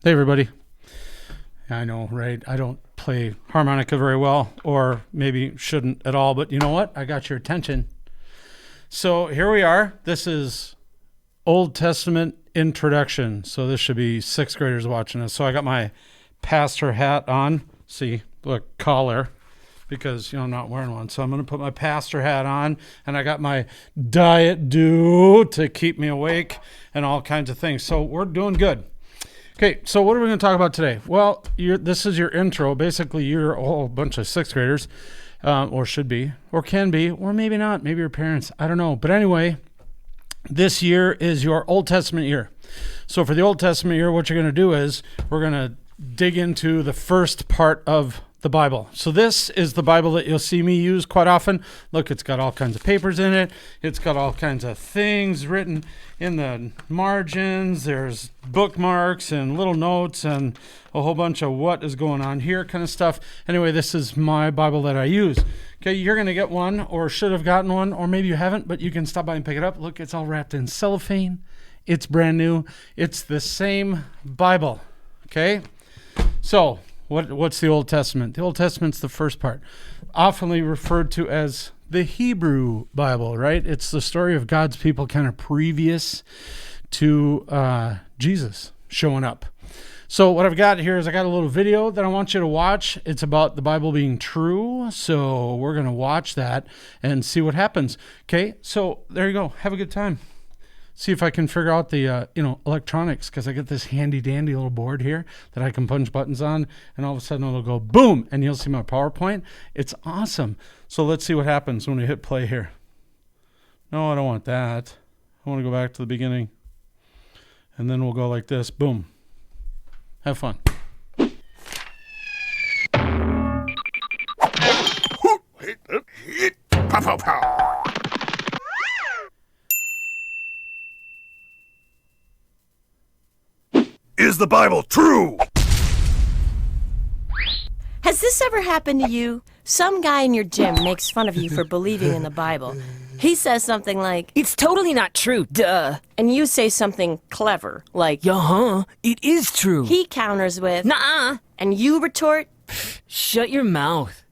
Hey, everybody. I know, right? I don't play harmonica very well, or maybe shouldn't at all, but you know what? I got your attention. So here we are. This is Old Testament introduction. So this should be sixth graders watching this. So I got my pastor hat on. See, look, collar, because, I'm not wearing one. So I'm going to put my pastor hat on, and I got my Diet Dew to keep me awake and all kinds of things. So we're doing good. Okay, so what are we going to talk about today? Well, this is your intro. Basically, you're a whole bunch of sixth graders, or should be, or can be, or maybe not. Maybe your parents. I don't know. But anyway, this year is your Old Testament year. So for the Old Testament year, what you're going to do is we're going to dig into the first part of the Bible. So this is the Bible that you'll see me use quite often. Look, it's got all kinds of papers in it. It's got all kinds of things written in the margins. There's bookmarks and little notes and a whole bunch of what is going on here kind of stuff. Anyway, this is my Bible that I use. Okay, you're going to get one or should have gotten one, or maybe you haven't, but you can stop by and pick it up. Look, it's all wrapped in cellophane. It's brand new. It's the same Bible. Okay, so what's the Old Testament? The Old Testament's the first part, oftenly referred to as the Hebrew Bible, right? It's the story of God's people kind of previous to Jesus showing up. So what I've got here is I got a little video that I want you to watch. It's about the Bible being true. So we're going to watch that and see what happens. Okay, so there you go. Have a good time. See if I can figure out the, electronics, because I get this handy dandy little board here that I can punch buttons on, and all of a sudden it'll go boom, and you'll see my PowerPoint. It's awesome. So let's see what happens when we hit play here. No, I don't want that. I want to go back to the beginning, and then we'll go like this. Boom. Have fun. Pow, pow, pow. Is the Bible true? Has this ever happened to you? Some guy in your gym makes fun of you for believing in the Bible. He says something like, "It's totally not true, duh." And you say something clever, like, It is true. He counters with, Nuh-uh. And you retort, Shut your mouth.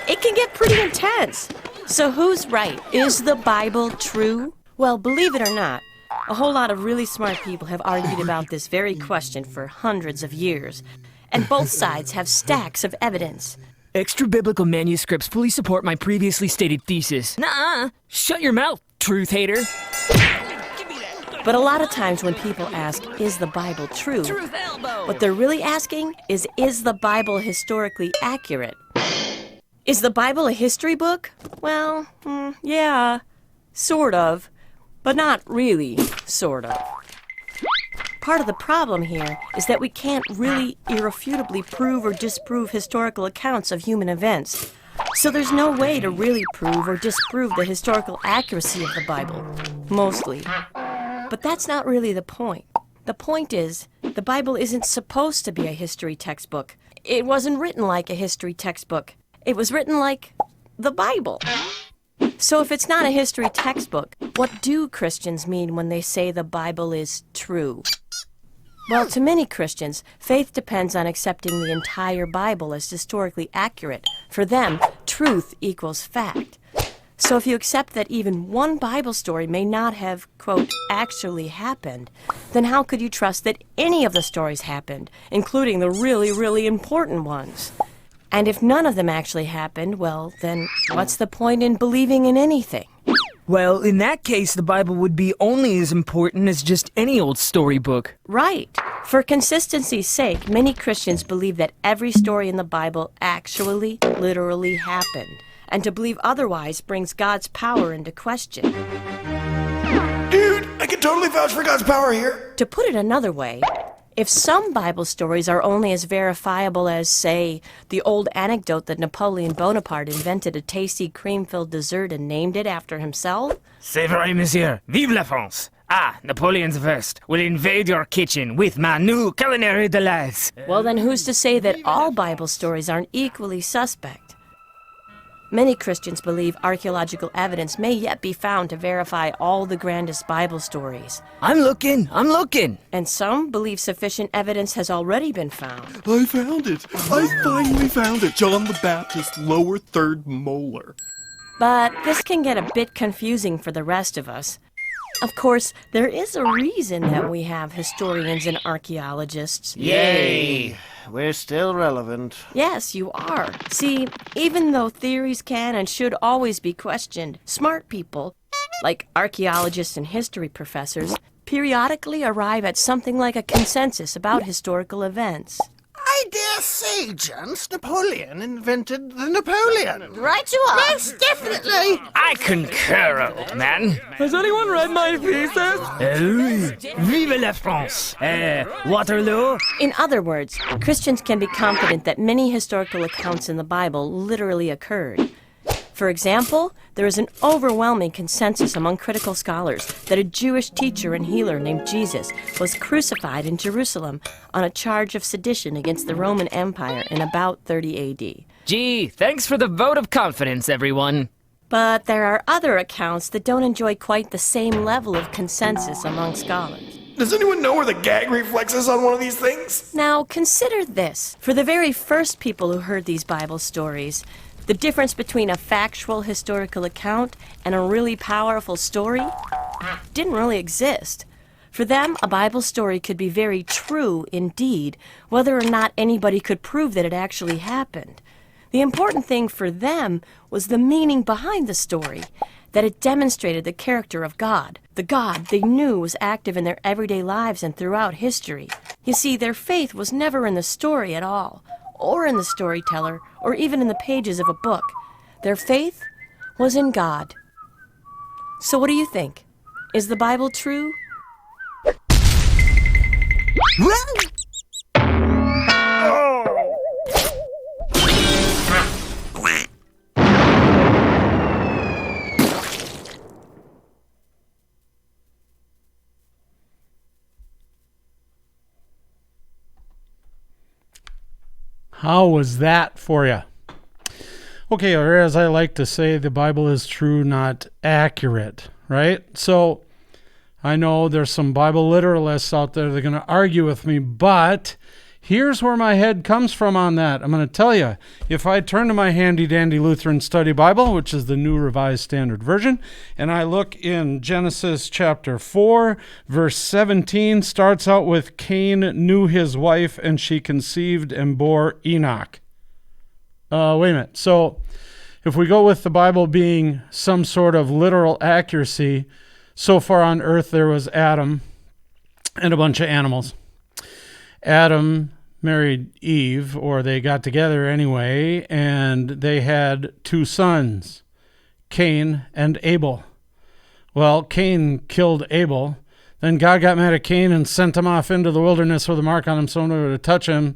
It can get pretty intense. So who's right? Is the Bible true? Well, believe it or not, a whole lot of really smart people have argued about this very question for hundreds of years, and both sides have stacks of evidence. Extra-biblical manuscripts fully support my previously stated thesis. Nuh-uh. Shut your mouth, truth hater. But a lot of times when people ask, is the Bible true? Truth elbow. What they're really asking is the Bible historically accurate? Is the Bible a history book? Well, yeah, sort of. But not really, sort of. Part of the problem here is that we can't really irrefutably prove or disprove historical accounts of human events. So there's no way to really prove or disprove the historical accuracy of the Bible, mostly. But that's not really the point. The point is, the Bible isn't supposed to be a history textbook. It wasn't written like a history textbook. It was written like the Bible. So if it's not a history textbook, what do Christians mean when they say the Bible is true? Well, to many Christians, faith depends on accepting the entire Bible as historically accurate. For them, truth equals fact. So if you accept that even one Bible story may not have, quote, actually happened, then how could you trust that any of the stories happened, including the really, really important ones? And if none of them actually happened, well, then what's the point in believing in anything? Well, in that case, the Bible would be only as important as just any old storybook. Right. For consistency's sake, many Christians believe that every story in the Bible actually, literally happened. And to believe otherwise brings God's power into question. Dude, I can totally vouch for God's power here. To put it another way, if some Bible stories are only as verifiable as, say, the old anecdote that Napoleon Bonaparte invented a tasty cream-filled dessert and named it after himself... C'est vrai, monsieur. Vive la France! Ah, Napoleon I will invade your kitchen with my new culinary delights. Well, then who's to say that all Bible stories aren't equally suspect? Many Christians believe archaeological evidence may yet be found to verify all the grandest Bible stories. I'm looking. And some believe sufficient evidence has already been found. I found it. I finally found it. John the Baptist's lower third molar. But this can get a bit confusing for the rest of us. Of course, there is a reason that we have historians and archaeologists. Yay! We're still relevant. Yes, you are. See, even though theories can and should always be questioned, smart people, like archaeologists and history professors, periodically arrive at something like a consensus about historical events. I dare say, gents, Napoleon invented the Napoleon. Right you are. Yes, definitely. I concur, old man. Has anyone read my thesis? Vive la France! Waterloo? In other words, Christians can be confident that many historical accounts in the Bible literally occurred. For example, there is an overwhelming consensus among critical scholars that a Jewish teacher and healer named Jesus was crucified in Jerusalem on a charge of sedition against the Roman Empire in about 30 AD. Gee, thanks for the vote of confidence, everyone. But there are other accounts that don't enjoy quite the same level of consensus among scholars. Does anyone know where the gag reflex is on one of these things? Now, consider this. For the very first people who heard these Bible stories, the difference between a factual historical account and a really powerful story didn't really exist. For them, a Bible story could be very true indeed, whether or not anybody could prove that it actually happened. The important thing for them was the meaning behind the story, that it demonstrated the character of God, the God they knew was active in their everyday lives and throughout history. You see, their faith was never in the story at all, or in the storyteller, or even in the pages of a book. Their faith was in God. So what do you think? Is the Bible true? How was that for you? Okay, or as I like to say, the Bible is true, not accurate, right? So I know there's some Bible literalists out there that are going to argue with me, but here's where my head comes from on that. I'm going to tell you, if I turn to my handy-dandy Lutheran Study Bible, which is the New Revised Standard Version, and I look in Genesis chapter 4, verse 17, starts out with Cain knew his wife, and she conceived and bore Enoch. Wait a minute. So if we go with the Bible being some sort of literal accuracy, so far on earth there was Adam and a bunch of animals. Adam married Eve, or they got together anyway, and they had two sons, Cain and Abel. Well, Cain killed Abel. Then God got mad at Cain and sent him off into the wilderness with a mark on him so nobody would touch him.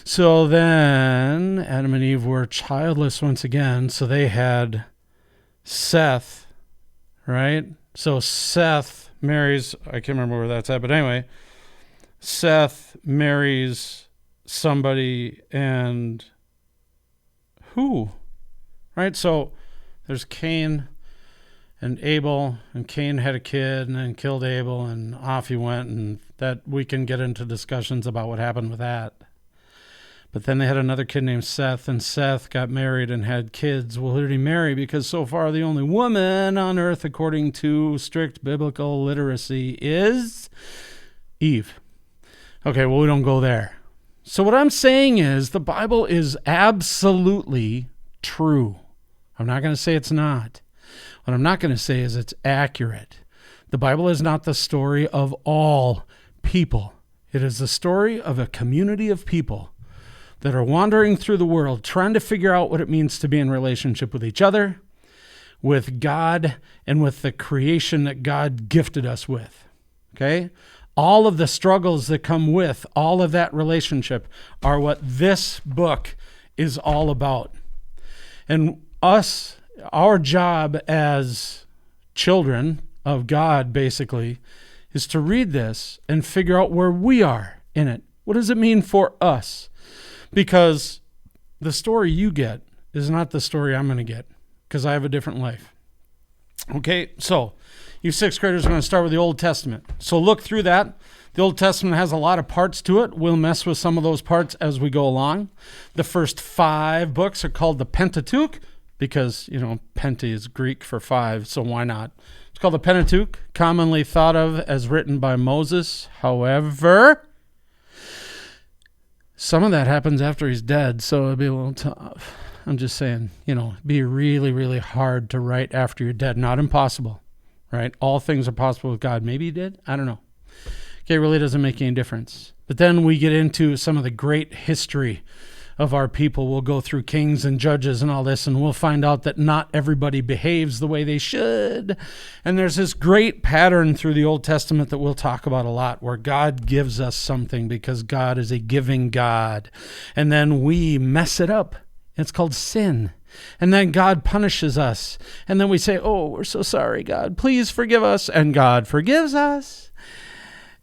So then Adam and Eve were childless once again, so they had Seth, right? So Seth marries, I can't remember where that's at, but anyway, Seth marries somebody, and who? Right? So there's Cain and Abel, and Cain had a kid and then killed Abel, and off he went, and that we can get into discussions about what happened with that. But then they had another kid named Seth, and Seth got married and had kids. Well, who did he marry? Because so far the only woman on earth, according to strict biblical literacy, is Eve. Okay, well, we don't go there. So what I'm saying is the Bible is absolutely true. I'm not going to say it's not. What I'm not going to say is it's accurate. The Bible is not the story of all people. It is the story of a community of people that are wandering through the world trying to figure out what it means to be in relationship with each other, with God, and with the creation that God gifted us with. Okay? All of the struggles that come with all of that relationship are what this book is all about. And our job as children of God, basically, is to read this and figure out where we are in it. What does it mean for us? Because the story you get is not the story I'm going to get. because I have a different life. Okay, so you sixth graders are going to start with the Old Testament. So look through that. The Old Testament has a lot of parts to it. We'll mess with some of those parts as we go along. The first 5 books are called the Pentateuch because, penta is Greek for 5, so why not? It's called the Pentateuch, commonly thought of as written by Moses. However, some of that happens after he's dead, so it'd be a little tough. I'm just saying, it'd be really, really hard to write after you're dead. Not impossible, right? All things are possible with God. Maybe he did. I don't know. Okay, it really doesn't make any difference. But then we get into some of the great history of our people. We'll go through kings and judges and all this, and we'll find out that not everybody behaves the way they should. And there's this great pattern through the Old Testament that we'll talk about a lot, where God gives us something because God is a giving God. And then we mess it up. It's called sin. And then God punishes us. And then we say, oh, we're so sorry, God. Please forgive us. And God forgives us.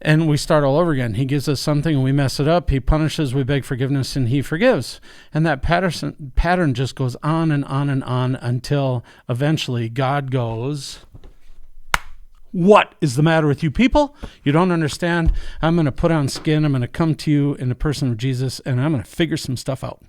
And we start all over again. He gives us something and we mess it up. He punishes, we beg forgiveness, and he forgives. And that pattern just goes on and on and on until eventually God goes, what is the matter with you people? You don't understand. I'm going to put on skin. I'm going to come to you in the person of Jesus, and I'm going to figure some stuff out.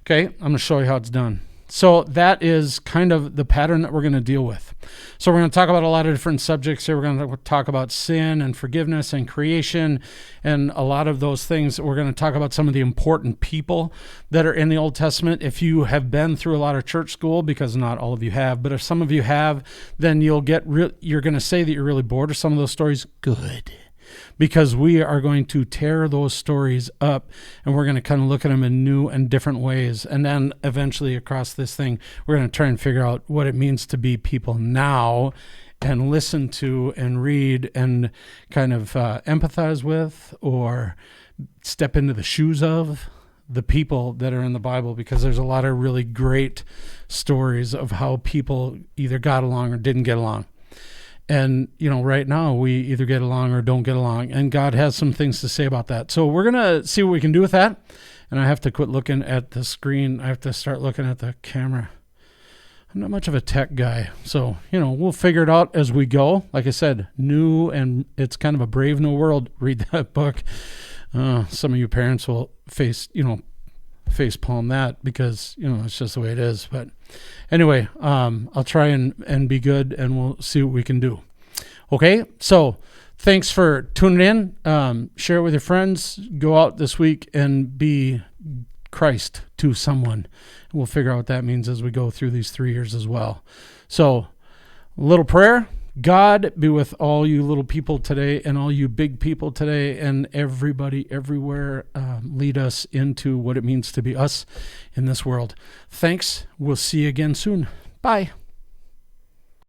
Okay, I'm going to show you how it's done. So that is kind of the pattern that we're going to deal with. So we're going to talk about a lot of different subjects here. We're going to talk about sin and forgiveness and creation and a lot of those things. We're going to talk about some of the important people that are in the Old Testament. If you have been through a lot of church school, because not all of you have, but if some of you have, then you're going to say that you're really bored of some of those stories. Good. Because we are going to tear those stories up and we're going to kind of look at them in new and different ways. And then eventually across this thing, we're going to try and figure out what it means to be people now and listen to and read and kind of empathize with or step into the shoes of the people that are in the Bible, because there's a lot of really great stories of how people either got along or didn't get along. And, right now we either get along or don't get along. And God has some things to say about that. So we're going to see what we can do with that. And I have to quit looking at the screen. I have to start looking at the camera. I'm not much of a tech guy. So, we'll figure it out as we go. Like I said, new, and it's kind of a brave new world. Read that book. Some of you parents will face palm that because, it's just the way it is. But anyway, I'll try and be good, and we'll see what we can do. Okay, so thanks for tuning in. Share it with your friends. Go out this week and be Christ to someone. We'll figure out what that means as we go through these 3 years as well. So, a little prayer. God be with all you little people today and all you big people today and everybody everywhere. Lead us into what it means to be us in this world. Thanks. We'll see you again soon. Bye.